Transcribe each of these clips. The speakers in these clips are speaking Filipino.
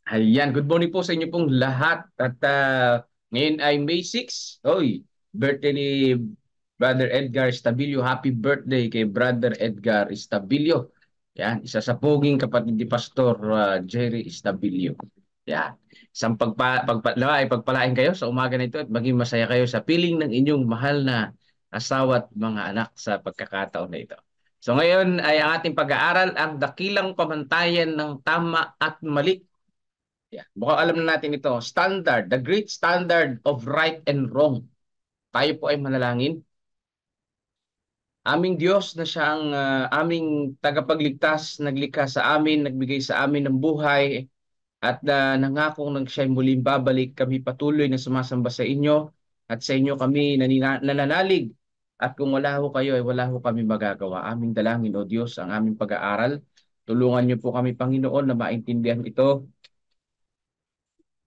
Ayan, good morning po sa inyo pong lahat. At ngayon ay May 6. Oy, birthday ni Brother Edgar Estabilio. Happy birthday kay Brother Edgar Estabilio. Yan, isa sa poging kapatid ni Pastor Jerry Estabilio. Yan. Isang pagpalain kayo sa umaga na ito at maging masaya kayo sa piling ng inyong mahal na asawa at mga anak sa pagkakataon na ito. So ngayon ay ang ating pag-aaral ang dakilang pamantayan ng tama at mali. Yeah. Mukhang alam na natin ito. Standard, the great standard of right and wrong. Tayo po ay manalangin. Aming Diyos na siya ang aming tagapagligtas, naglikha sa amin, nagbigay sa amin ng buhay, at nangakong nang siya'y muling babalik, kami patuloy na sumasamba sa inyo, at sa inyo kami nananalig. At kung wala ho kayo, ay wala ho kami magagawa. Aming dalangin, O Diyos, ang aming pag-aaral. Tulungan niyo po kami, Panginoon, na maintindihan ito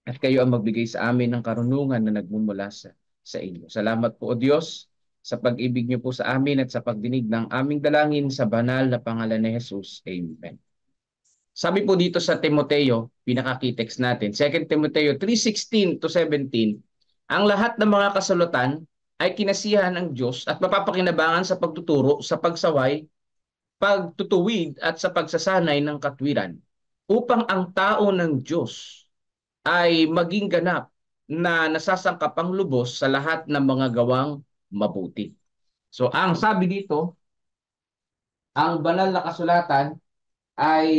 at kayo ang magbigay sa amin ng karunungan na nagmumula sa inyo. Salamat po, O Diyos, sa pag-ibig niyo po sa amin at sa pagdinig ng aming dalangin sa banal na pangalan ni Jesus. Amen. Sabi po dito sa Timoteo, pinaka-key-text natin, 2 Timoteo 3:16 to 17, ang lahat ng mga kasulatan ay kinasiyahan ng Diyos at mapapakinabangan sa pagtuturo, sa pagsaway, pagtutuwid at sa pagsasanay ng katwiran, upang ang tao ng Diyos ay maging ganap na nasasangkapang lubos sa lahat ng mga gawang mabuti. So ang sabi dito, ang banal na kasulatan ay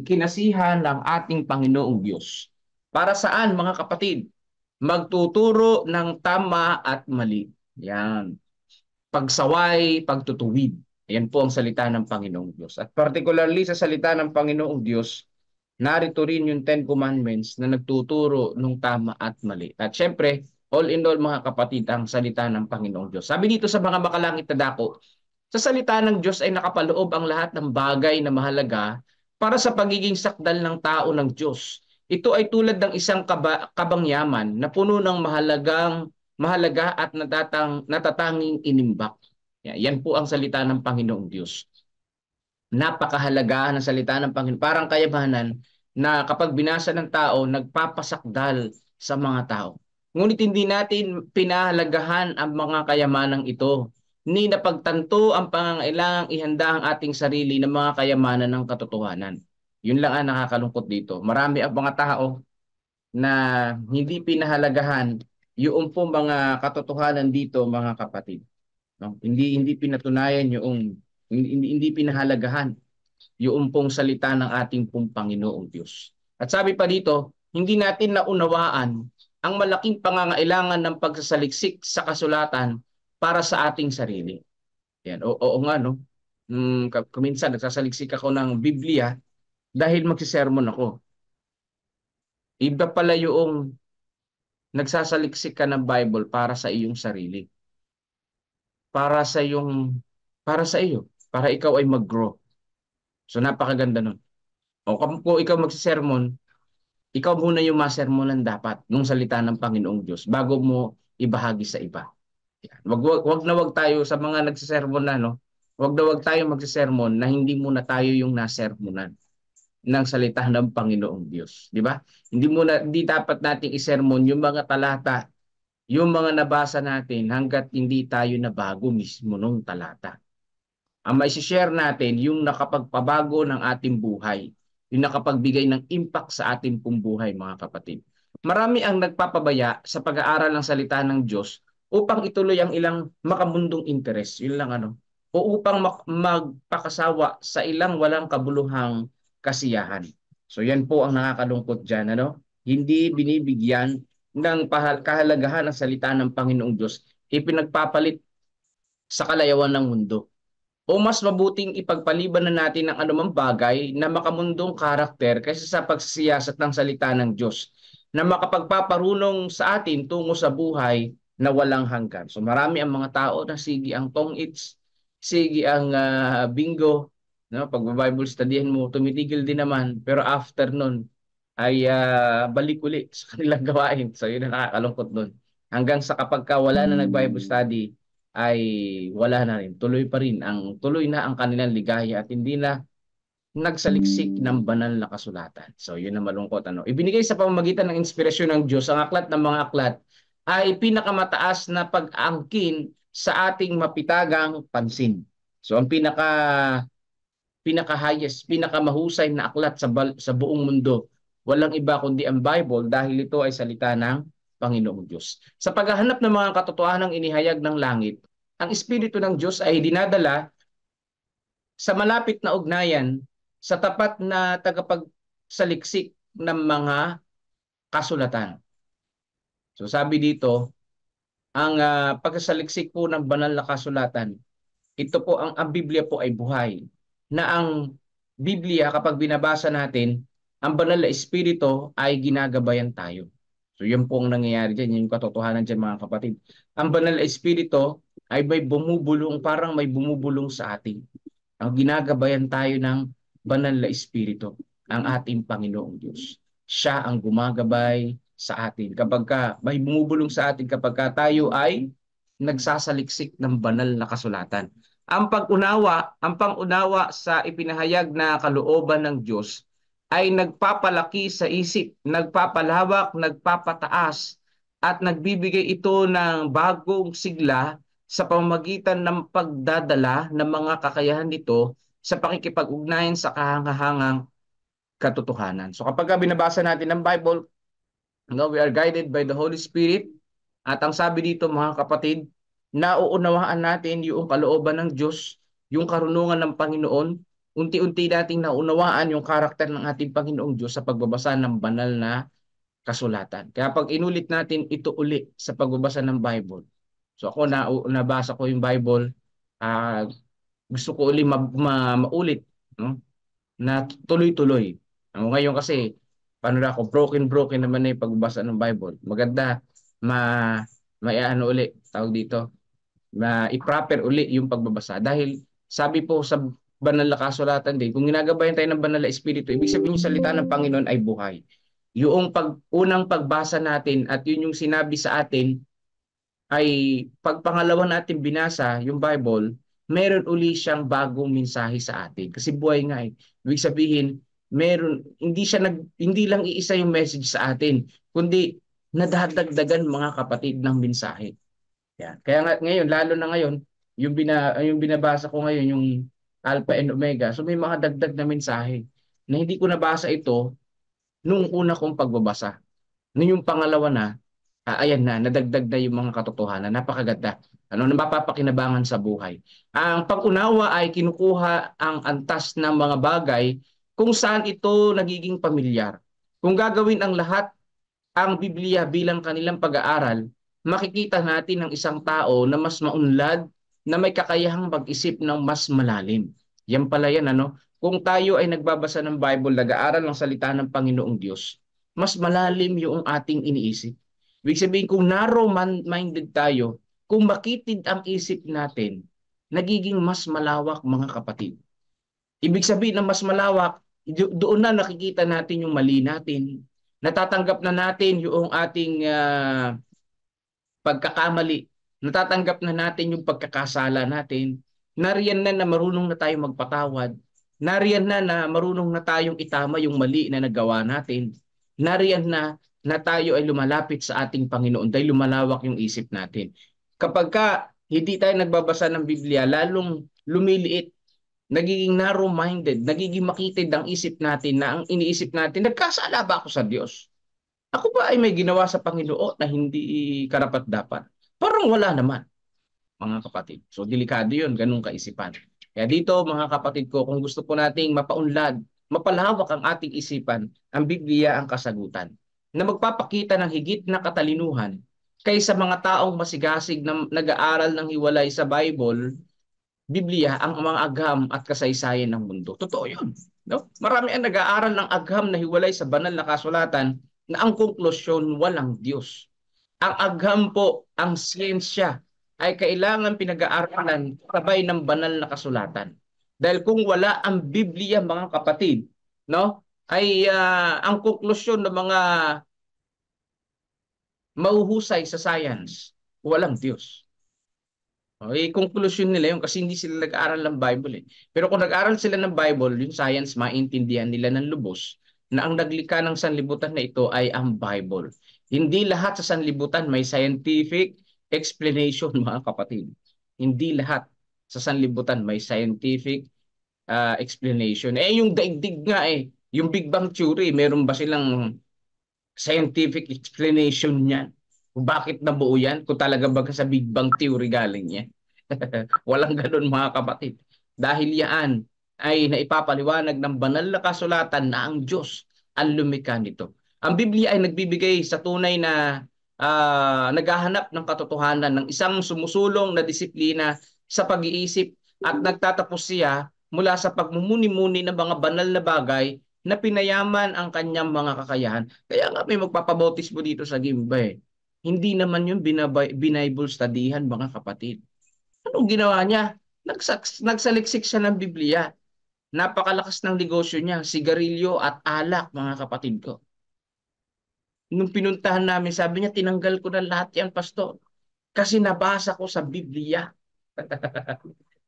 kinasihan ng ating Panginoong Diyos. Para saan, mga kapatid? Magtuturo ng tama at mali. Yan. Pagsaway, pagtutuwid. Yan po ang salita ng Panginoong Diyos. At particularly sa salita ng Panginoong Diyos, narito rin yung Ten Commandments na nagtuturo ng tama at mali. At syempre, all in all mga kapatid, ang salita ng Panginoong Diyos. Sabi dito sa mga makalangit na dako, sa salita ng Diyos ay nakapaloob ang lahat ng bagay na mahalaga para sa pagiging sakdal ng tao ng Diyos. Ito ay tulad ng isang kabangyaman na puno ng mahalaga at natatanging inimbak. Yan po ang salita ng Panginoong Diyos. Napakahalaga ng salita ng Panginoon. Parang kayamanan na kapag binasa ng tao, nagpapasakdal sa mga tao. Ngunit hindi natin pinahalagahan ang mga kayamanang ito. Ni napagtanto ang pangangailangang ihanda ang ating sarili ng mga kayamanan ng katotohanan. Yun lang ang nakakalungkot dito. Marami ang mga tao na hindi pinahalagahan yung pong mga katotohanan dito, mga kapatid. No? Hindi pinatunayan yung hindi pinahalagahan yung pong salita ng ating pong Panginoong Diyos. At sabi pa dito, hindi natin naunawaan ang malaking pangangailangan ng pagsasaliksik sa kasulatan para sa ating sarili. Yan. Oo nga, no? Kuminsan, nagsasaliksik ako ng Biblia dahil magsisermon ako. Iba pala yung nagsasaliksik ka ng Bible para sa iyong sarili. Para sa iyo. Para ikaw ay mag-grow. So napakaganda nun. O kung ikaw magsisermon, ikaw muna yung masermonan dapat nung salita ng Panginoong Diyos bago mo ibahagi sa iba. Wag na wag tayo sa mga nagsisermon na, no? Wag na wag tayo magsisermon na hindi muna tayo yung nasermonan ng salita ng Panginoong Diyos, di ba? Hindi dapat nating isermon yung mga talata, yung mga nabasa natin hangga't hindi tayo nabago mismo nung talata. Ang maisi-share natin yung nakapagpabago ng ating buhay, yung nakapagbigay ng impact sa ating pong buhay, mga kapatid. Marami ang nagpapabaya sa pag-aaral ng salita ng Diyos upang ituloy ang ilang makamundong interes, yun lang o upang magpakasawa sa ilang walang kabuluhang kasiyahan. So yan po ang nakakalungkot dyan, Hindi binibigyan ng kahalagahan ng salita ng Panginoong Diyos, ipinagpapalit sa kalayawan ng mundo. O mas mabuting ipagpaliban na natin ang anumang bagay na makamundong karakter kaysa sa pagsisiyasat ng salita ng Diyos na makapagpaparunong sa atin tungo sa buhay na walang hanggan. So marami ang mga tao na sige ang tong-its, sige ang bingo, no? Pag Bible studyan mo, tumitigil din naman, pero after nun ay balik uli sa kanilang gawain. So yun ang nakakalungkot nun. Hanggang sa kapag wala na nag-Bible study, ay wala na rin. Tuloy na ang kanilang ligaya at hindi na nagsaliksik ng banal na kasulatan. So, yun ang malungkot. Ano? Ibinigay sa pamamagitan ng inspirasyon ng Diyos, ang aklat ng mga aklat ay pinakamataas na pag-angkin sa ating mapitagang pansin. So, ang pinaka-highest, pinakamahusay na aklat sa buong mundo, walang iba kundi ang Bible dahil ito ay salita ng Panginoong Diyos. Sa paghahanap ng mga katotohanang inihayag ng langit, ang Espiritu ng Diyos ay dinadala sa malapit na ugnayan sa tapat na tagapagsaliksik ng mga kasulatan. So sabi dito, ang pagsasaliksik po ng banal na kasulatan, ito po ang Biblia po ay buhay. Na ang Biblia kapag binabasa natin, ang banal na espiritu ay ginagabayan tayo. So yun po ang nangyayari dyan, yung katotohanan dyan mga kapatid. Ang banal na espiritu ay may bumubulong, parang may bumubulong sa atin. Ang ginagabayan tayo ng banal na espiritu, ang ating Panginoong Diyos. Siya ang gumagabay sa atin. Kapag may bumubulong sa atin, kapag tayo ay nagsasaliksik ng banal na kasulatan. Ang pangunawa sa ipinahayag na kalooban ng Diyos ay nagpapalaki sa isip, nagpapalawak, nagpapataas, at nagbibigay ito ng bagong sigla sa pamamagitan ng pagdadala ng mga kakayahan nito sa pakikipag-ugnayan sa kahangahangang katotohanan. So kapag binabasa natin ng Bible, we are guided by the Holy Spirit, at ang sabi dito mga kapatid, nauunawaan natin yung kalooban ng Diyos, yung karunungan ng Panginoon, unti-unti nating naunawaan yung karakter ng ating Panginoong Diyos sa pagbabasa ng banal na kasulatan. Kaya pag inulit natin ito uli sa pagbabasa ng Bible, so ako nabasa ko yung Bible, gusto ko uli maulit, no? Na tuloy-tuloy. Ngayon kasi, paano na ako, broken naman na yung pagbabasa ng Bible. Maganda, ano uli, tawag dito, i-proper uli yung pagbabasa. Dahil sabi po sa banal na kasulatan din, kung ginagabayan tayo ng banal na espiritu, ibig sabihin yung salita ng Panginoon ay buhay. Yung unang pagbasa natin at yun yung sinabi sa atin, ay pag pangalawa natin binasa yung Bible, meron uli siyang bagong mensahe sa atin. Kasi buhay nga eh. Ibig sabihin, hindi lang iisa yung message sa atin, kundi nadadagdagan mga kapatid ng mensahe. Yan. Kaya nga ngayon, lalo na ngayon, yung binabasa ko ngayon, yung Alpha and Omega, so may mga dagdag na mensahe na hindi ko nabasa ito nung una kong pagbabasa. Nung yung pangalawa na, ayan na, nadagdag na yung mga katotohanan. Napakaganda. Napapakinabangan sa buhay. Ang pag-unawa ay kinukuha ang antas ng mga bagay kung saan ito nagiging pamilyar. Kung gagawin ang lahat ang Biblia bilang kanilang pag-aaral, makikita natin ng isang tao na mas maunlad, na may kakayahang mag-isip ng mas malalim. Yan pala yan, ano? Kung tayo ay nagbabasa ng Bible, nag-aaral ng salita ng Panginoong Diyos, mas malalim yung ating iniisip. Ibig sabihin, kung narrow-minded tayo, kung makitid ang isip natin, nagiging mas malawak mga kapatid. Ibig sabihin na mas malawak, doon na nakikita natin yung mali natin. Natatanggap na natin yung ating pagkakamali. Natatanggap na natin yung pagkakasala natin. Nariyan na marunong na tayong magpatawad. Nariyan na marunong na tayong itama yung mali na nagawa natin. Nariyan na tayo ay lumalapit sa ating Panginoon dahil lumalawak yung isip natin. Kapag hindi tayo nagbabasa ng Biblia, lalong lumiliit, nagiging narrow-minded, nagiging makitid ang isip natin na ang iniisip natin, nagkasala ba ako sa Diyos? Ako ba ay may ginawa sa Panginoon na hindi karapat-dapat? Parang wala naman, mga kapatid. So delikado yun, ganung kaisipan. Kaya dito mga kapatid ko, kung gusto po nating mapaunlad, mapalawak ang ating isipan, ang Biblia ang kasagutan, na magpapakita ng higit na katalinuhan kaysa mga taong masigasig na nag-aaral ng hiwalay sa Bible, Biblia ang mga agham at kasaysayan ng mundo. Totoo yun. No? Marami ang nag-aaral ng agham na hiwalay sa banal na kasulatan na ang konklusyon walang Diyos. Ang agham po, ang siyensya, ay kailangan pinag-aaralan sabay ng banal na kasulatan. Dahil kung wala ang Biblia mga kapatid, no, ay ang konklusyon ng mga mahuhusay sa science, walang Diyos. Okay, conclusion nila yun kasi hindi sila nag-aaral ng Bible eh. Pero kung nag-aaral sila ng Bible, yung science, maintindihan nila ng lubos na ang naglikha ng sanlibutan na ito ay ang Bible. Hindi lahat sa sanlibutan may scientific explanation, mga kapatid. Hindi lahat sa sanlibutan may scientific explanation. Eh, yung daigdig nga eh, yung Big Bang Theory, meron ba silang scientific explanation niyan? Kung bakit nabuo yan? Kung talaga ba sa Big Bang Theory galing yan? Walang ganun mga kapatid. Dahil yan ay naipapaliwanag ng banal na kasulatan na ang Diyos ang lumikha nito. Ang Biblia ay nagbibigay sa tunay na naghahanap ng katotohanan ng isang sumusulong na disiplina sa pag-iisip at nagtatapos siya mula sa pagmumuni-muni ng mga banal na bagay na pinayaman ang kanyang mga kakayahan. Kaya nga may magpapabautismo dito sa Gimba eh. Hindi naman yung binible studyhan mga kapatid. Anong ginawa niya? Nagsaliksik siya ng Biblia. Napakalakas ng negosyo niya, sigarilyo at alak, mga kapatid ko. Nung pinuntahan namin, sabi niya, tinanggal ko na lahat yan, pastor. Kasi nabasa ko sa Biblia.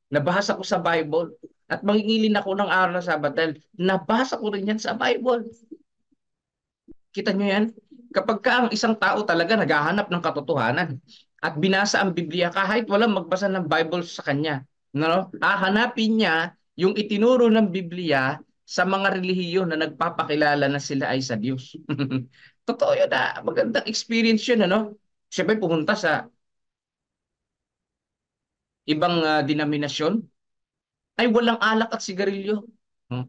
Nabasa ko sa Bible. At mangingilin ako ng araw na Sabat dahil nabasa ko rin yan sa Bible. Kita nyo yan? Kapag ka ang isang tao talaga naghahanap ng katotohanan at binasa ang Biblia kahit walang magbasa ng Bible sa kanya, no? Hahanapin niya yung itinuro ng Biblia sa mga relihiyon na nagpapakilala na sila ay sa Diyos. Totoo yun na. Magandang experience yun, ano? Siyempre pumunta sa ibang denominasyon ay walang alak at sigarilyo. Hmm?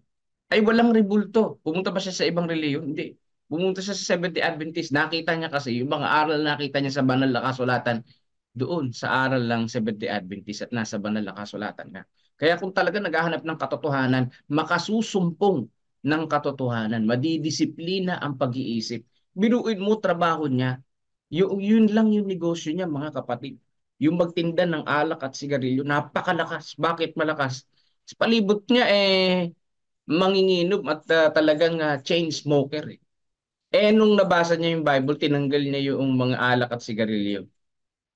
Ay walang rebulto. Pumunta ba siya sa ibang reliyon? Hindi. Pumunta siya sa Seventh-day Adventist. Nakita niya kasi yung mga aral na nakita niya sa banal na kasulatan doon sa aral ng Seventh-day Adventist at nasa banal na kasulatan nga. Kaya kung talaga naghahanap ng katotohanan, makasusumpong ng katotohanan, madidisiplina ang pag-iisip. Biruin mo trabaho niya, yun lang yung negosyo niya mga kapatid. Yung magtinda ng alak at sigarilyo, napakalakas. Bakit malakas? Sa palibot niya manginginom at talagang chain smoker eh. Nung nabasa niya yung Bible, tinanggal niya yung mga alak at sigarilyo.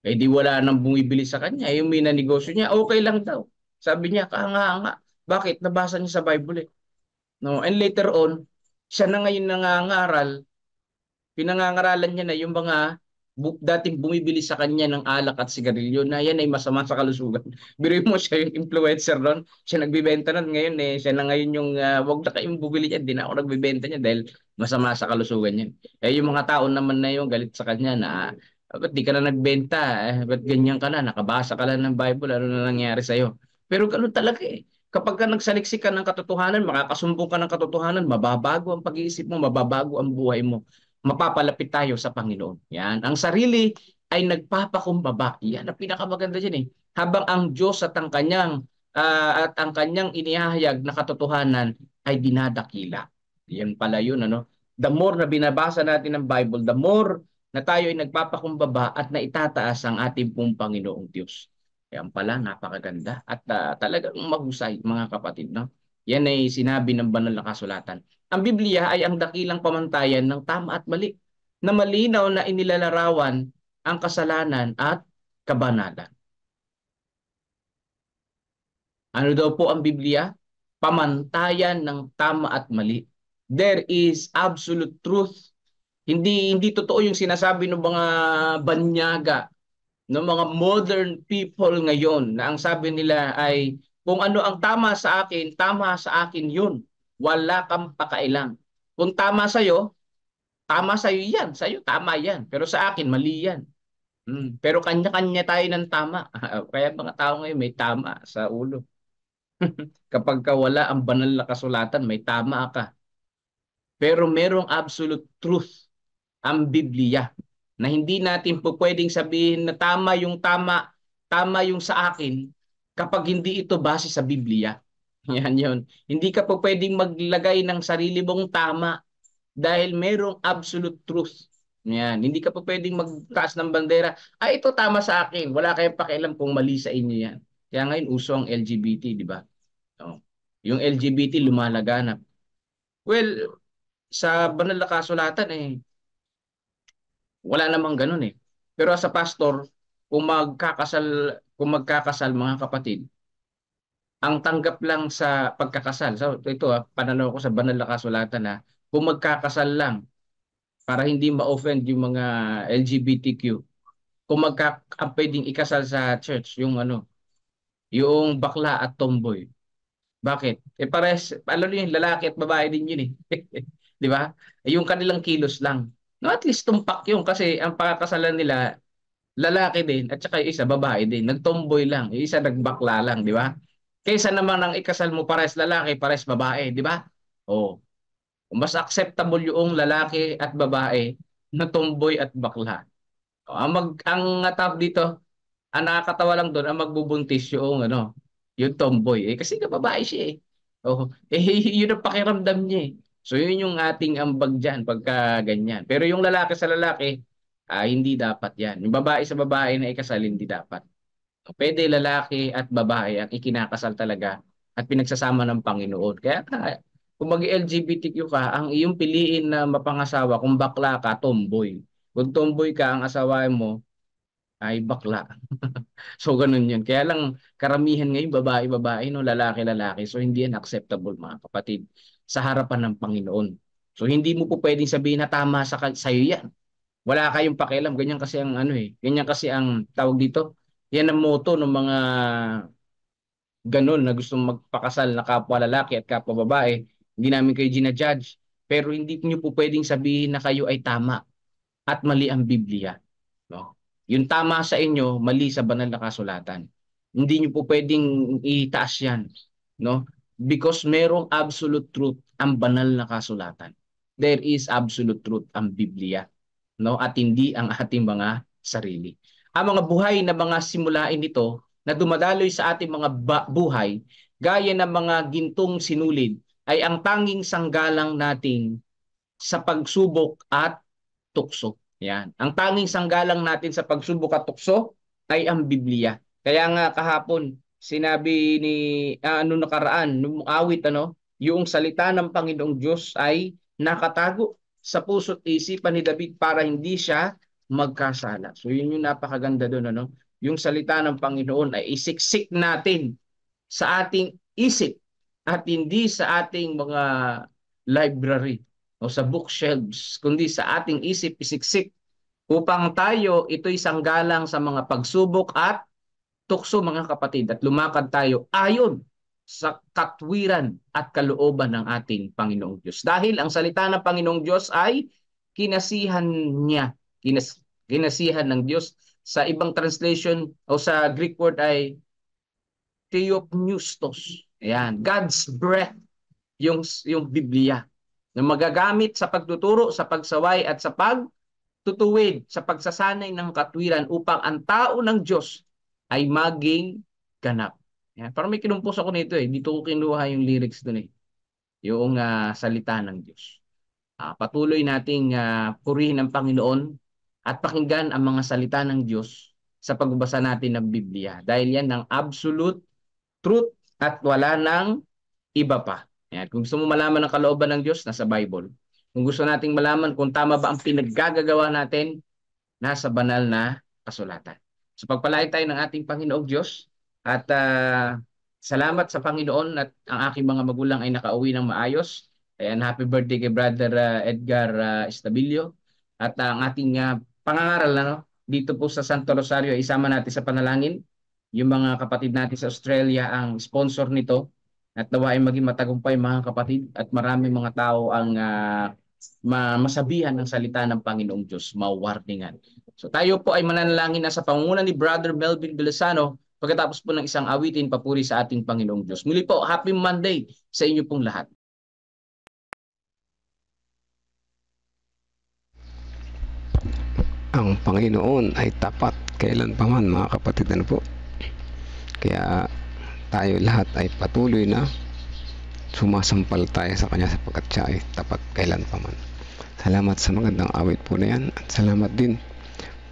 Eh di wala nang bumibili sa kanya. Yung minanegosyo niya, okay lang daw. Sabi niya, kahanga-hanga. Bakit? Nabasa niya sa Bible eh. No? And later on, siya na ngayon nangangaral, pinangangaralan niya na yung mga dating bumibili sa kanya ng alak at sigarilyo na yan ay masama sa kalusugan. Biruin mo siya yung influencer doon. Siya nagbibenta nun ngayon eh. Siya na ngayon yung wag na kayong bumili niya. Di na ako nagbibenta niya dahil masama sa kalusugan niya. Eh yung mga tao naman na yung galit sa kanya na ba't di ka na nagbenta? Ba't ganyan ka na? Nakabasa ka lang ng Bible. Ano na nangyari sa'yo? Pero ganun talaga eh. Kapag ka nagsaliksik ka ng katotohanan, makakasumbong ka ng katotohanan, mababago ang pag-iisip mo, mababago ang buhay mo, mapapalapit tayo sa Panginoon. Yan. Ang sarili ay nagpapakumbaba. Yan ang pinakamaganda dyan eh. Habang ang Diyos at ang kanyang inihahayag na katotohanan ay dinadakila. Yan pala yun, ano? The more na binabasa natin ng Bible, the more na tayo ay nagpapakumbaba at naitataas ang ating pong Panginoong Diyos. Yan pala, napakaganda at talagang mahusay, mga kapatid, no? Yan ay sinabi ng banal na kasulatan. Ang Biblia ay ang dakilang pamantayan ng tama at mali, na malinaw na inilalarawan ang kasalanan at kabanalan. Ano daw po ang Biblia? Pamantayan ng tama at mali. There is absolute truth. Hindi totoo yung sinasabi ng mga banyaga, ng mga modern people ngayon na ang sabi nila ay kung ano ang tama sa akin yun. Wala kang pakailang. Kung tama sa'yo yan. Sa'yo tama yan. Pero sa akin, mali yan. Pero kanya-kanya tayo ng tama. Kaya mga tao ngayon may tama sa ulo. Kapag ka wala ang banal na kasulatan, may tama ka. Pero merong absolute truth ang Biblia na hindi natin po pwedeng sabihin na tama yung sa akin kapag hindi ito base sa Biblia. Yan yun. Hindi ka po pwedeng maglagay ng sarili mong tama dahil merong absolute truth. Yan. Hindi ka po pwedeng magtaas ng bandera. Ito tama sa akin. Wala kayong pakialam kung mali sa inyo yan. Kaya ngayon uso ang LGBT, di ba? Oh. Yung LGBT lumalaganap. Well, sa banal na kasulatan wala namang ganun eh. Pero as a pastor, kung magkakasal kung magkakasal mga kapatid, ang tanggap lang sa pagkakasal. So ito pananaw ko sa banal na kasulatan na kung magkakasal lang para hindi ma-offend yung mga LGBTQ. Kung ang pwedeng ikasal sa church yung yung bakla at tomboy. Bakit? Pares, alam niyo yung lalaki at babae din yun eh. 'Di ba? Yung kanilang kilos lang. No, at least tumpak yun kasi ang pakakasalan nila lalaki din at saka yung isa babae din. Nagtomboy lang, yung isa nagbakla lang, 'di ba? Kaysa naman ang ikasal mo pares lalaki, pares babae, 'di ba? Oh, mas acceptable yung lalaki at babae na tomboy at bakla. Ang tawag dito, ang nakakatawa lang doon, ang magbubuntis yung tomboy. Kasi babae siya eh. Oh, yun ang pakiramdam niya eh. So yun yung ating ambag diyan pagka ganyan. Pero yung lalaki sa lalaki, hindi dapat yan. Yung babae sa babae na ikasal, hindi dapat. Pwede lalaki at babae ang ikinakasal talaga at pinagsasama ng Panginoon. Kaya kung mag-LGBTQ ka, ang iyong piliin na mapangasawa, kung bakla ka, tomboy. Kung tomboy ka, ang asawain mo ay bakla. So ganun yun. Kaya lang karamihan ngayon babae-babae, no, lalaki-lalaki. So hindi yan acceptable mga kapatid sa harapan ng Panginoon. So hindi mo po pwedeng sabihin na tama sa'yo yan. Wala kayong pakialam. Ganyan kasi ang ganyan kasi ang tawag dito. Yan ang motto ng mga ganun na gustong magpakasal na kapwa lalaki at kapwa babae. Hindi namin kayo ginajudge. Pero hindi niyo po pwedeng sabihin na kayo ay tama at mali ang Biblia. No? Yung tama sa inyo, mali sa banal na kasulatan. Hindi niyo po pwedeng itaas yan. No? Because merong absolute truth ang banal na kasulatan. There is absolute truth ang Biblia. No? At hindi ang ating mga sarili. Ang mga buhay na mga simulain nito na dumadaloy sa ating mga buhay, gaya ng mga gintong sinulid, ay ang tanging sanggalang nating sa pagsubok at tukso. Yan. Ang tanging sanggalang natin sa pagsubok at tukso ay ang Biblia. Kaya nga kahapon, sinabi ni nakaraan, nung awit yung salita ng Panginoong Diyos ay nakatago sa puso't isipan ni David para hindi siya magkasala. So yun yung napakaganda doon Yung salita ng Panginoon ay isiksik natin sa ating isip at hindi sa ating mga library o sa bookshelves, kundi sa ating isip isiksik upang tayo ito'y sanggalang sa mga pagsubok at tukso mga kapatid at lumakad tayo ayon sa katwiran at kalooban ng ating Panginoong Diyos. Dahil ang salita ng Panginoong Diyos ay kinasihan niya, kinasihan ng Diyos. Sa ibang translation o sa Greek word ay theopneustos. Ayan, God's breath yung Biblia na magagamit sa pagtuturo, sa pagsaway at sa pagtutuwid, sa pagsasanay ng katwiran upang ang tao ng Diyos ay maging ganap. Yan. Parang may kinumpos ako nito eh. Dito ko kinuha yung lyrics dun eh. Yung salita ng Diyos. Patuloy nating purihin ang Panginoon at pakinggan ang mga salita ng Diyos sa pagbabasa natin ng Biblia. Dahil yan ang absolute truth at wala nang iba pa. Yan. Kung gusto mo malaman ang kalooban ng Diyos, nasa Bible. Kung gusto nating malaman kung tama ba ang pinaggagawa natin, nasa banal na kasulatan. So pagpalain tayo ng ating Panginoong Diyos at salamat sa Panginoon at ang aking mga magulang ay nakauwi ng maayos. Ayan, happy birthday kay Brother Edgar Estabilio. At ang ating pangangaral dito po sa Santo Rosario ay isama natin sa panalangin. Yung mga kapatid natin sa Australia ang sponsor nito. At nawa ay maging matagumpay mga kapatid at maraming mga tao ang masabihan ng salita ng Panginoong Diyos, mawarningan. So tayo po ay mananalangin na sa pangunguna ni Brother Melvin Villasano pagkatapos po ng isang awitin papuri sa ating Panginoong Diyos. Muli po, Happy Monday sa inyo pong lahat. Ang Panginoon ay tapat kailanpaman mga kapatid po. Kaya tayo lahat ay patuloy na sumasampalataya sa Kanya sapagkat siya ay tapat kailanpaman. Salamat sa magandang awit po na yan at salamat din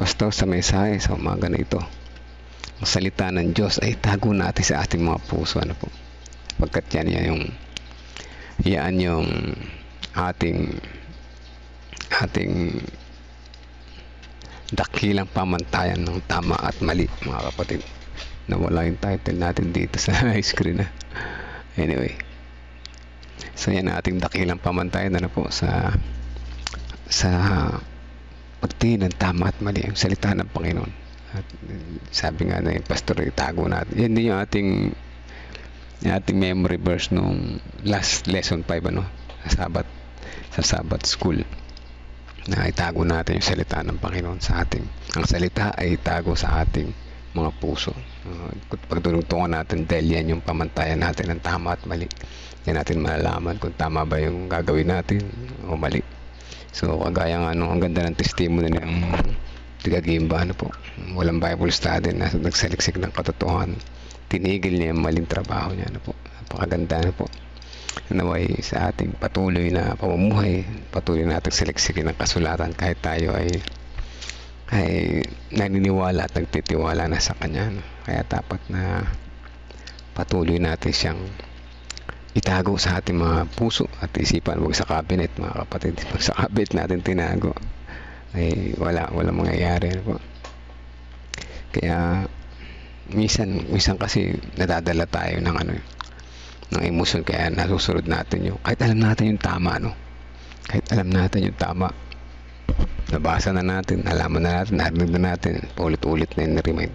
Pastor sa mensahe sa umaga na ito. Ang salita ng Diyos ay tago natin sa ating mga puso po. Sapagkat yan yung ating dakilang pamantayan ng tama at mali mga kapatid. Nawala yung title natin dito sa screen na. Anyway, so yan ang ating dakilang pamantayan na po sa pagtingin ng tama at mali ang salita ng Panginoon. At sabi nga na yung pastor, itago natin. Yan din yung ating memory verse nung last lesson 5 sa Sabbath school, na itago natin yung salita ng Panginoon sa ating. Ang salita ay itago sa ating mga puso. Pagdurugtungan natin dahil yan yung pamantayan natin ng tama at mali. Yan natin malalaman kung tama ba yung gagawin natin o mali. So kagaya nga ang ganda ng testimony ng tiga-Gimba, po, walang Bible study na nagsaliksik ng katotohanan, tinigil niya yung maling trabaho niya, po. Napakaganda po. Naway sa ating patuloy na pamumuhay, patuloy nating saliksikin ng kasulatan kahit tayo ay naniniwala at nagtitiwala na sa Kanya. Kaya dapat na patuloy natin siyang itago sa ating mga puso at isipan. Huwag sa cabinet, mga kapatid. Pag sa cabinet natin tinago, ay walang mangyayari, po. Kaya minsan kasi nadadala tayo ng emosyon, kaya nasusunod natin yung kahit alam natin yung tama, kahit alam natin yung tama, nabasa na natin, nalaman na natin, narinig na natin, paulit-ulit na yung remind.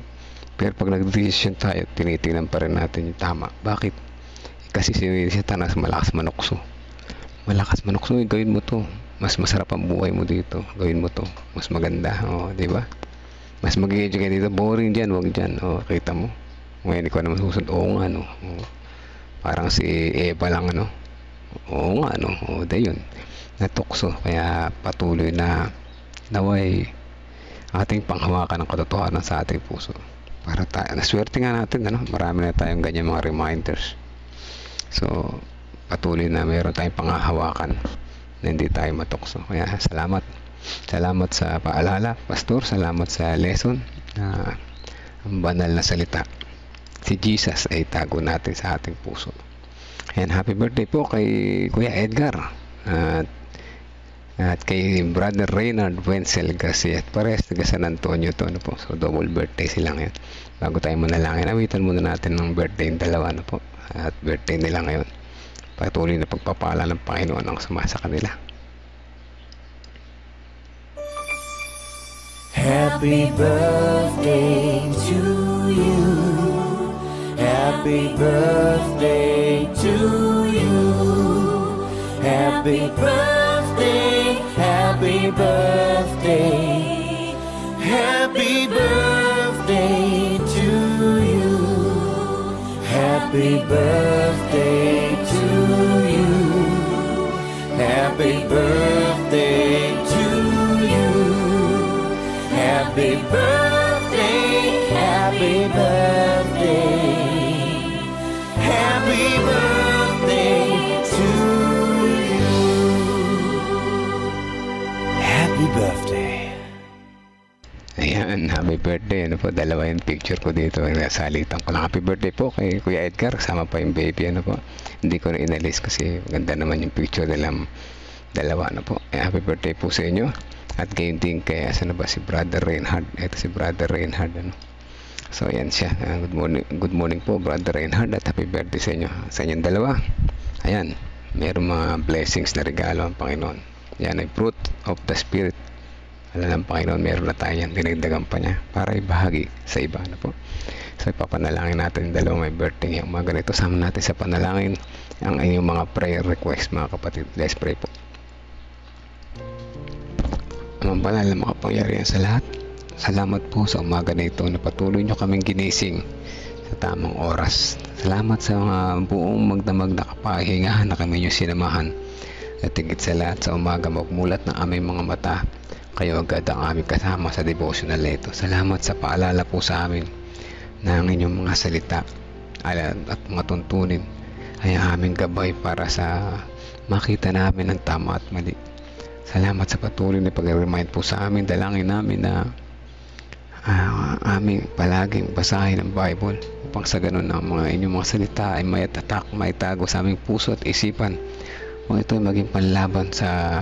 Pero pag nag-decision tayo, tinitingnan pa rin natin yung tama. Bakit? Kasi si Satanas malakas manukso. Gawin mo to, mas masarap ang buhay mo dito, gawin mo to, mas maganda, di ba? Mas mag-i-educate ka dito, boring dyan, wag dyan, kita mo. Ngayon ikaw naman susunod, oo nga, parang si Eva lang, oo nga, yun, natukso. Kaya patuloy na naway ating panghawakan ng katotohanan sa ating puso, para tayo, naswerte nga natin, marami na tayong ganyan mga reminders. So patuloy na mayroon tayong panghahawakan na hindi tayo matukso. Kaya salamat sa paalala, pastor. Salamat sa lesson na ang banal na salita, si Jesus, ay tago natin sa ating puso. And happy birthday po kay Kuya Edgar at kay Brother Reynard Wenzel Garcia, at pares taga San Antonio to, po. So double birthday sila ngayon. Bago tayo manalangin, awitan muna natin ng birthday yung dalawa, po. At birthday nila ngayon. Patuloy na pagpapala ng Panginoon ang sumasa kanila. Happy birthday to you. Happy birthday to you. Happy birthday, happy birthday, happy birthday to you. Happy birthday to you. Happy birthday to you. Happy birthday, happy birthday, happy birthday to you. Happy birthday. Ayan, happy birthday. Po, dalawa yung picture ko dito. Salitan ko lang. Happy birthday po kay Kuya Edgar. Kasama pa yung baby, po. Hindi ko na inalis kasi ganda naman yung picture nilang dalawa, po. Happy birthday po sa inyo. At gayon din kay si Brother Reinhard. Ito si Brother Reinhard, So ayan siya. Good morning po, Brother Reinhard, at happy birthday sa inyo. Sa inyong dalawa. Ayan, mayroong mga blessings na regalo ang Panginoon. Yan ay fruit of the Spirit. Alam ng Panginoon, meron na tayo yan. Dinagdagan pa niya para ibahagi sa iba, po. So ipapanalangin natin yung dalawang may birthday ngayong mga ganito. Sama natin sa panalangin ang inyong mga prayer request, mga kapatid. Let's pray po. Amang banal na makapangyarihan sa lahat, salamat po sa umaga na ito na patuloy nyo kaming ginising sa tamang oras. Salamat sa mga buong magdamag na kapahingahan na kami nyo sinamahan. At higit sa lahat, sa umaga magmulat ng aming mga mata, kayo agad ang aming kasama sa devotional na ito. Salamat sa paalala po sa amin na ang inyong mga salita at mga tuntunin ay aming gabay para sa makita namin ang tama at mali. Salamat sa patuloy na pag-remind po sa amin. Dalangin namin na aming palaging basahin ang Bible upang sa ganun ang mga inyong mga salita ay may tatak, may tago sa aming puso at isipan. Kung ito ay maging panlaban sa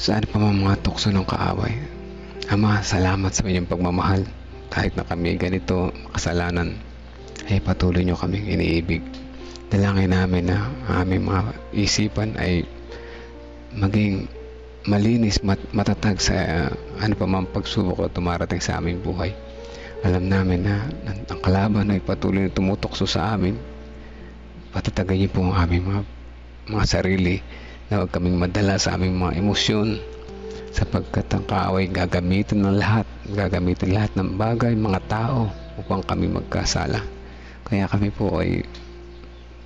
ano pa mga tukso ng kaaway. Ama, salamat sa inyong pagmamahal. kahit na kami ganito kasalanan, ay patuloy nyo kaming iniibig. Dalangin namin na aming mga isipan ay maging malinis, matatag sa ano pa mang pagsubok o tumarating sa aming buhay. Alam namin na ang kalaban ay patuloy na tumutokso sa amin. Patatagan niyo po ang aming mga sarili na huwag kaming madala sa aming mga emosyon, sapagkat ang kaaway gagamitin lahat ng bagay, mga tao upang kami magkasala. Kaya kami po ay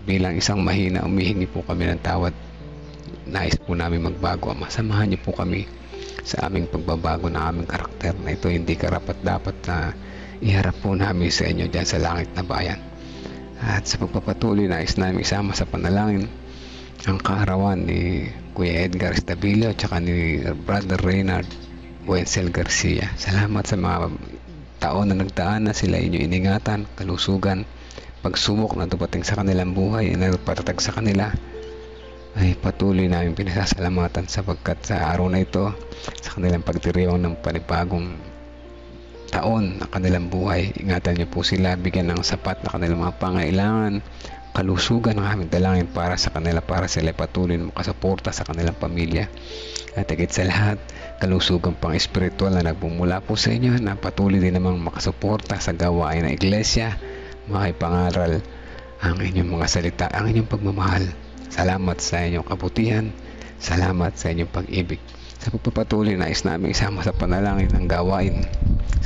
bilang isang mahina, umihingi po kami ng tawad. Nais po namin magbago, Ama. Samahan niyo po kami sa aming pagbabago ng aming karakter na ito hindi karapat-dapat na iharap po namin sa inyo dyan sa langit na bayan. At sa pagpapatuloy, nais namin isama sa panalangin ang kaarawan ni Kuya Edgar Estabilio at saka ni Brother Reynard Wenzel Garcia. Salamat sa mga taon na nagdaan na sila inyo iningatan, kalusugan, pagsubok na dumating sa kanilang buhay, na nagpatatag sa kanila, ay patuloy namin pinasasalamatan sapagkat sa araw na ito, sa kanilang pagdiriwang ng panibagong taon na kanilang buhay, ingatan niyo po sila, bigyan ng sapat na kanilang mga pangailangan, kalusugan ng aming dalangin para sa kanila, para sila patuloy na makasuporta sa kanilang pamilya. At higit sa lahat, kalusugan pang espiritual na nagbumula po sa inyo, na patuloy din namang makasuporta sa gawain ng iglesia, makipangaral ang inyong mga salita, ang inyong pagmamahal. Salamat sa inyong kabutihan, salamat sa inyong pag-ibig. Sa pagpapatuloy, nais namin isama sa panalangin ng gawain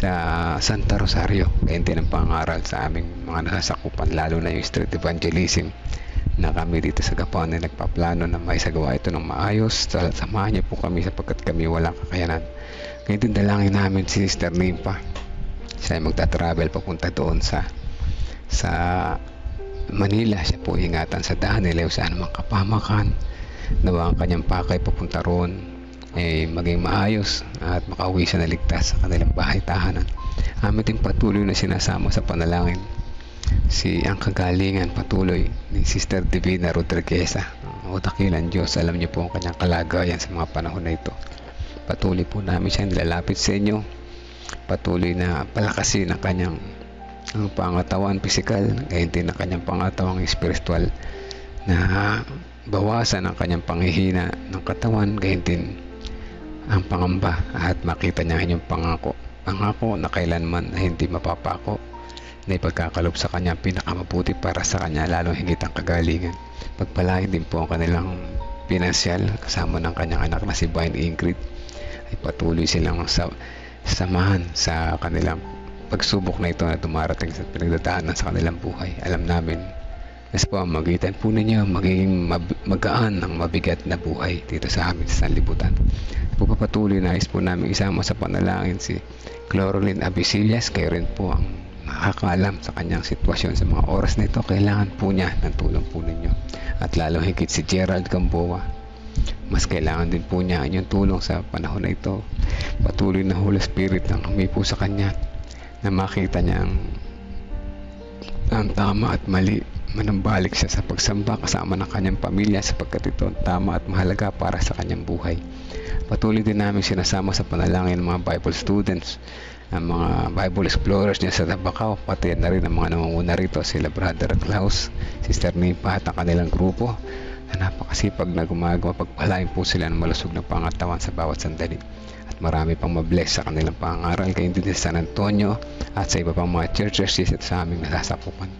sa Santa Rosario, gayon din ang pangaral sa aming mga nasasakupan, lalo na yung street evangelism na kami dito sa Gapan na nagpaplano na may sagawa ito ng maayos. Samahan niyo po kami sapagkat kami walang kakayanan. Gayon din dalangin namin si Sister Nimpa. Siya ay magta-travel papunta doon sa Manila. Siya po ingatan sa daan, nila sa anumang kapamakan, nawa ang kanyang pakay papunta roon ay maging maayos at makauwi siya na ligtas sa kanilang bahay tahanan. Amin din patuloy na sinasama sa panalangin ang kagalingan patuloy ni Sister Divina Rodriguez. O dakilan Diyos, alam niyo po ang kanyang kalagayan sa mga panahon na ito. Patuloy po namin siya nilalapit sa inyo, patuloy na palakasin ang kanyang pangatawan pisikal, gayon din ang kanyang pangatawang espiritual, na bawasan ang kanyang panghihina ng katawan, gayon din ang pangamba, at makita niya ang inyong pangako na kailanman na hindi mapapako, na ipagkakalob sa kanya pinakamabuti para sa kanya, lalong higit ang kagalingan. Pagpalain din po ang kanilang pinansyal kasama ng kanyang anak na si Vine Ingrid, ay patuloy silang samahan sa kanilang pagsubok na ito na dumarating sa pinagdadaanan sa kanilang buhay. Alam namin na sa pamamagitan po ninyo magiging magaan ang mabigat na buhay dito sa amin sa sanlibutan. Pagpapatuloy, nais po namin isama sa panalangin si Cloreline Abisillas. Kayo rin po ang nakakaalam sa kanyang sitwasyon sa mga oras na ito. Kailangan po niya ng tulong po ninyo. At lalong higit si Gerald Gamboa, mas kailangan din po niya ang inyong tulong sa panahon na ito. Patuloy na Holy Spirit ang humipo sa kanya, na makita niya ang tama at mali, manambalik siya sa pagsamba kasama ng kanyang pamilya, sapagkat ito ang tama at mahalaga para sa kanyang buhay. Patuloy din namin sinasama sa panalangin ng mga Bible students, ang mga Bible explorers niya sa Tabacao, pati na rin ang mga namamuna rito, sila Brother Klaus, Sister Nimpa at ang kanilang grupo na napakasipag na gumagawa. Pagpalain po sila ng malusog na pangatawan sa bawat sandali, at marami pang mabless sa kanilang pangaral, kayo din sa San Antonio at sa iba pang mga churches sa aming nasasakupan.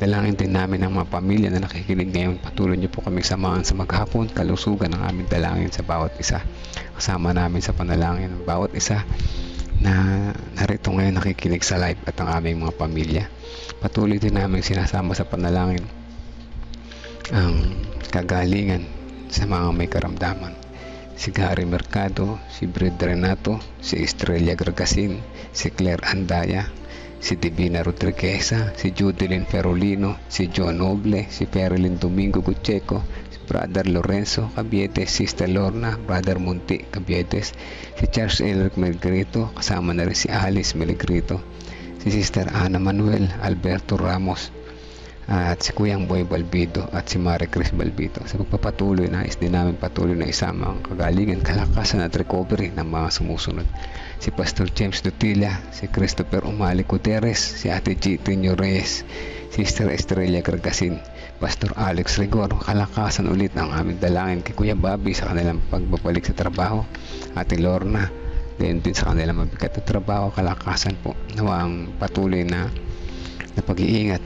Dalangin din namin ang mga pamilya na nakikinig ngayon. Patuloy niyo po kami samahan sa maghapon, kalusugan ng aming dalangin sa bawat isa. Kasama namin sa panalangin ng bawat isa na narito ngayon nakikinig sa live at ang aming mga pamilya. Patuloy din namin sinasama sa panalangin ang kagalingan sa mga may karamdaman. Si Gary Mercado, si Brid Renato, si Estrella Gargasin, si Claire Andaya, si Divina Rodriguez, si Judeline Ferolino, si John Noble, si Perilyn Domingo Gucheco, si Brother Lorenzo Cabietes, Sister Lorna, Brother Munti Cabietes, si Charles Elric Meligrito, kasama na rin si Alice Meligrito, si Sister Ana Manuel Alberto Ramos, at si Kuyang Boy Balbido at si Marie Chris Balbido. Sa pagpapatuloy, nais din namin patuloy na isama ang kagalingan, kalakasan at recovery ng mga sumusunod: si Pastor James Dutilla, si Christopher Umali Gutierrez, si Ate G. Tinio Reyes, Sister Estrella Gargasin, Pastor Alex Rigor. Kalakasan ulit ang aming dalangin kay Kuya Bobby sa kanilang pagbabalik sa trabaho, Ate Lorna din sa kanilang mabigat na trabaho. Kalakasan po, nawa ang patuloy na pag-iingat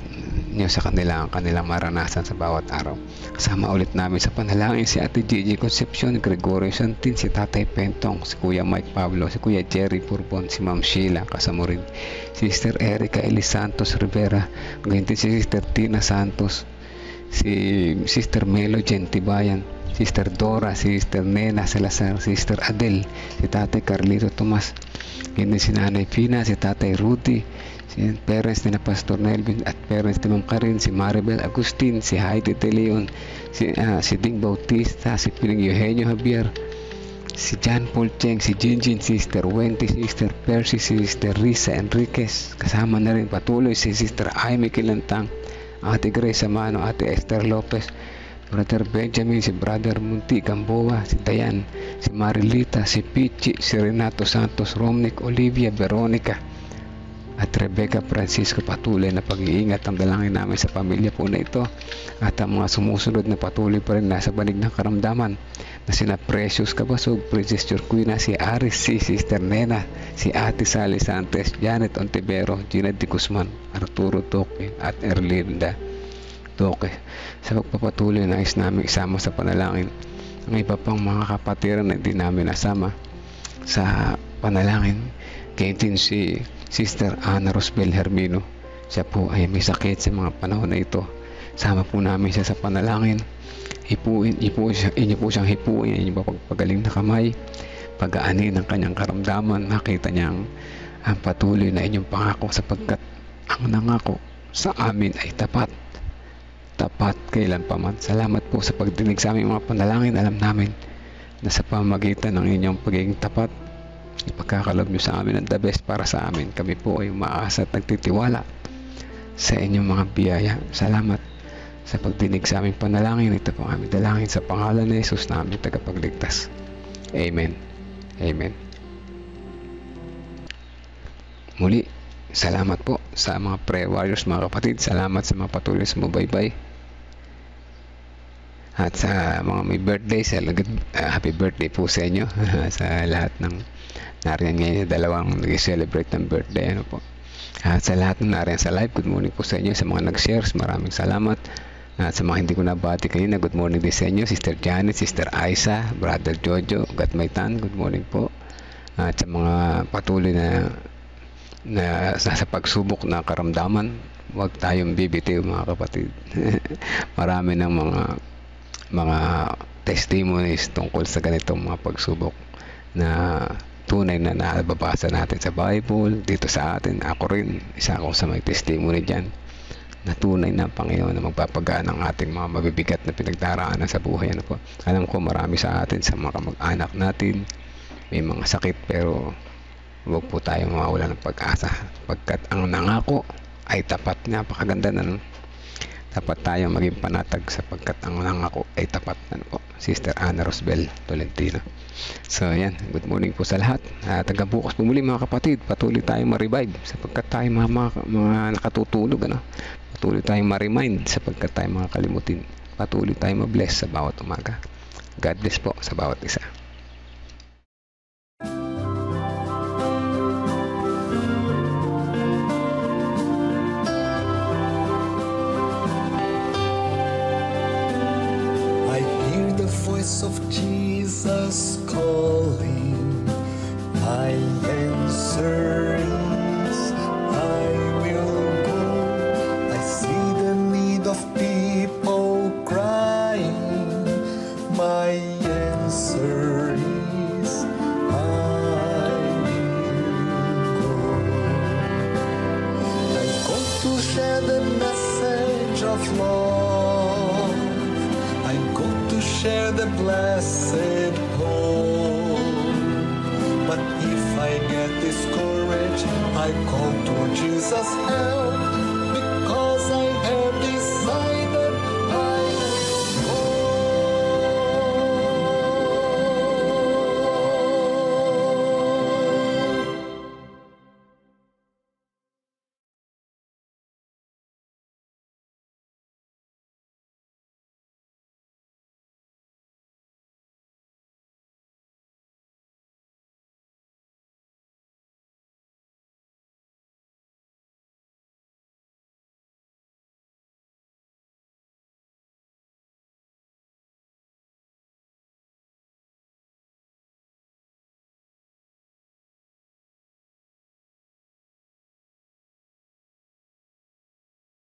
niyo sa kanilang maranasan sa bawat araw. Kasama ulit namin sa panalangin si Ate Gigi Concepcion, Gregorio Santin, si Tatay Pentong, si Kuya Mike Pablo, si Kuya Jerry Bourbon, si Ma'am Sheila Kasamurin, si Sister Erica Elis Santos Rivera, ganyan din si Sister Tina Santos, si Sister Melo Gentibayan, Sister Dora, si Sister Nena Salazar, si Sister Adel, si Tatay Carlito Tomas, ganyan din si Nanay Fina, si Tatay Rudy, si parents ni na Pastor Nelvin at parents ni Ma'am Karin, si Maribel Agustin, si Heidi De Leon, si Ding Bautista, si Piling Eugenio Javier, si John Paul Cheng, si Jinjin, Sister Wendy, Sister Percy, Sister Risa Enriquez. Kasama na rin patuloy si Sister Aimee Kilantang, Ate Grace Amano, Ate Esther Lopez, Brother Benjamin, si Brother Munti Gamboa, si Dayan, si Marilita, si Pichi, si Renato Santos, Romnick, Olivia, Veronica at Rebecca Francisco. Patuloy na pag-iingat ang dalangin namin sa pamilya po na ito at ang mga sumusunod na patuloy pa rin nasa banig ng karamdaman na sina Precious Cabasog, Princess Jorquina, si Aris, si Sister Nena, si Ate Sally Santos, Janet Ontivero, Gina Di Guzman, Arturo Toque at Erlinda Toque. Sa pagpapatuloy, nais namin isama sa panalangin ang iba pang mga kapatiran na hindi namin nasama sa panalangin. Kaya din si Sister Ana Rosbel Hermino, siya po ay may sakit sa mga panahon na ito. Sama po namin siya sa panalangin. Inyo po siyang hipuin, inyo po pagpagaling na kamay, pag-aanin ng kanyang karamdaman. Nakita niyang ang patuloy na inyong pangako, sapagkat ang nangako sa amin ay tapat kailan pa man. Salamat po sa pagdinig sa aming mga panalangin. Alam namin na sa pamagitan ng inyong pagiging tapat, ipagkakalob nyo sa amin ang the best para sa amin. Kami po ay umaasa at nagtitiwala sa inyong mga biyaya. Salamat sa pagdinig sa aming panalangin. Ito po ang aming dalangin sa pangalan ni Jesus na aming tagapagligtas. Amen. Amen. Muli, salamat po sa mga prayer warriors, mga kapatid. Salamat sa mga patuloy sa sumubaybay. At sa mga may birthday, happy birthday po sa inyo. Sa lahat ng nariyan ngayon, dalawang nag-celebrate ng birthday. Ano po. At sa lahat ng nariyan sa live, good morning po sa inyo. Sa mga nag-shares, maraming salamat. At sa mga hindi ko nabati kanina, good morning din sa inyo. Sister Janet, Sister Aisa, Brother Jojo, Gatmaytan, good morning po. At sa mga patuloy na sa pagsubok na karamdaman, huwag tayong bibitiw, mga kapatid. Marami ng mga testimonies tungkol sa ganitong mga pagsubok na tunay na nababasa natin sa Bible, dito sa atin. Ako rin, isa ako sa may testimony dyan, na tunay na Panginoon na magpapagaan ang ating mga mabibigat na pinagdaraanan sa buhay. Ano po? Alam ko marami sa atin, sa mga kamag-anak natin, may mga sakit, pero huwag po tayo mawawala ng pag-asa, pagkat ang nangako ay tapat. Napakaganda na, no? Dapat tayo maging panatag sapagkat ang nangako ay tapat. Ano po? Sister Ana Rosbel Tolentino. So yan, good morning po sa lahat. At hanggang bukas po muli, mga kapatid, patuloy tayong ma-revive sapagkat tayo mga nakatutulog, ano? Patuloy tayong ma-remind sapagkat tayo mga kalimutin. Patuloy tayong ma-bless sa bawat umaga. God bless po sa bawat isa. Voice of Jesus calling, my answer is I will go. I see the need of people crying, my answer is I will go. I go to share the message of love, I go to share the blessed hope. But if I get discouraged, I call to Jesus' help.